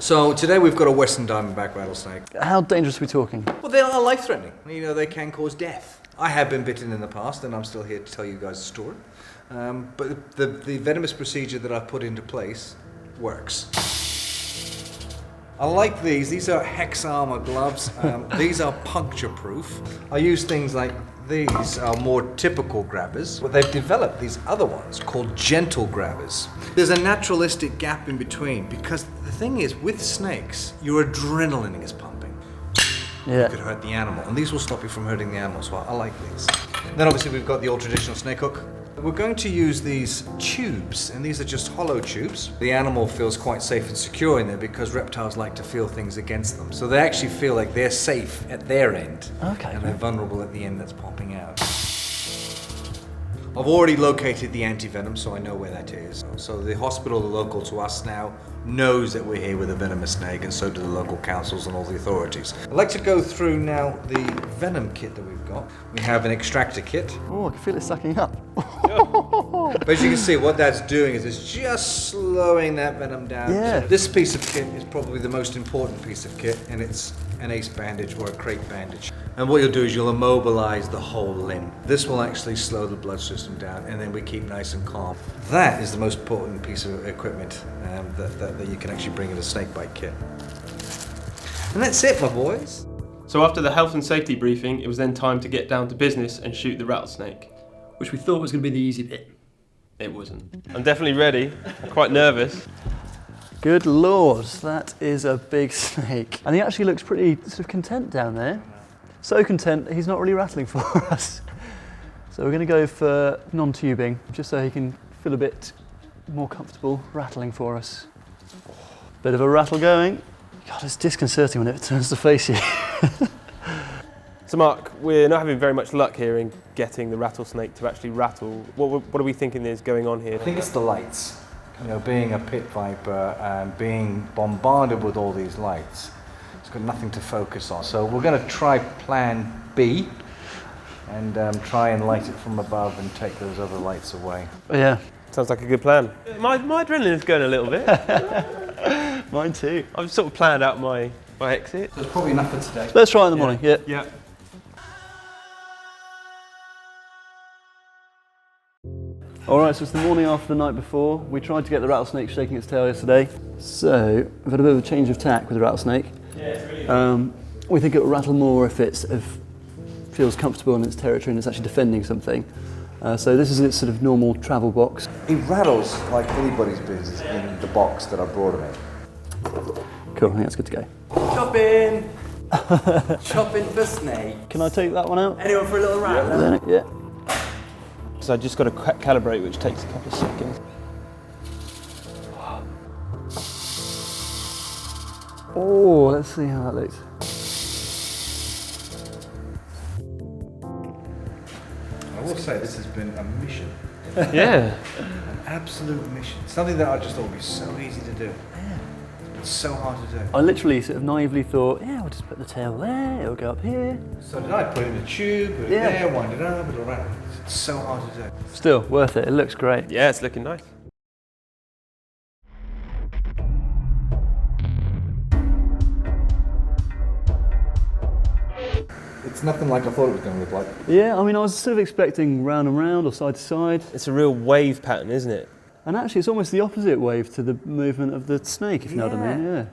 So today we've got a Western Diamondback rattlesnake. How dangerous are we talking? Well, they are life-threatening. You know, they can cause death. I have been bitten in the past, and I'm still here to tell you guys a story. But the venomous procedure that I've put into place works. I like these. These are Hex Armored Gloves. These are puncture-proof. I use things like these are more typical grabbers, but they've developed these other ones called gentle grabbers. There's a naturalistic gap in between because the thing is, with snakes, your adrenaline is pumping. Yeah. You could hurt the animal, and these will stop you from hurting the animal, so I like these. Then obviously we've got the old traditional snake hook. We're going to use these tubes, and these are just hollow tubes. The animal feels quite safe and secure in there because reptiles like to feel things against them. So they actually feel like they're safe at their end, okay, and they're vulnerable at the end that's popping out. I've already located the anti-venom, so I know where that is. So the hospital local to us now knows that we're here with a venomous snake, and so do the local councils and all the authorities. I'd like to go through now the Venom Kit that we've got. We have an extractor kit. Oh, I can feel it sucking up. But as you can see, what that's doing is it's just slowing that venom down. Yeah. This piece of kit is probably the most important piece of kit, and it's an ace bandage or a crate bandage. And what you'll do is you'll immobilize the whole limb. This will actually slow the blood system down, and then we keep nice and calm. That is the most important piece of equipment that you can actually bring in a snakebite kit. And that's it, my boys. So after the health and safety briefing, it was then time to get down to business and shoot the rattlesnake. Which we thought was going to be the easy bit. It wasn't. I'm definitely ready. I'm quite nervous. Good lord, that is a big snake. And he actually looks pretty sort of content down there. So content, he's not really rattling for us. So we're going to go for non-tubing, just so he can feel a bit more comfortable rattling for us. Bit of a rattle going. God, it's disconcerting when it turns to face you. So Mark, we're not having very much luck here in getting the rattlesnake to actually rattle. What are we thinking is going on here? I think it's the lights. You know, being a pit viper and being bombarded with all these lights, it's got nothing to focus on. So we're going to try plan B and try and light it from above and take those other lights away. Yeah. Sounds like a good plan. My adrenaline is going a little bit. Mine too. I've sort of planned out my exit. There's probably enough for today. Let's try in the morning, yeah. Yeah. Alright, so it's the morning after the night before. We tried to get the rattlesnake shaking its tail yesterday. So, we've had a bit of a change of tack with the rattlesnake. Yeah, it's really we think it will rattle more if it feels comfortable in its territory and it's actually defending something. So this is its sort of normal travel box. He rattles like anybody's business in the box that I brought him in. Cool, I think that's good to go. Chopping! Chopping for snake. Can I take that one out? Anyone for a little rattle? Yeah. So I just got to calibrate, which takes a couple of seconds. Oh, let's see how that looks. I will say this has been a mission. Yeah. An absolute mission. Something that I just thought would be so easy to do. Yeah. It's so hard to do. I literally sort of naively thought, yeah, we'll just put the tail there, it'll go up here. So did I put it in a tube, put it there, wind it up, it'll rattle. It's so hard to do. Still, worth it, it looks great. Yeah, it's looking nice. It's nothing like I thought it was going to look like. Yeah, I mean, I was sort of expecting round and round or side to side. It's a real wave pattern, isn't it? And actually, it's almost the opposite wave to the movement of the snake, if you know what I mean, yeah.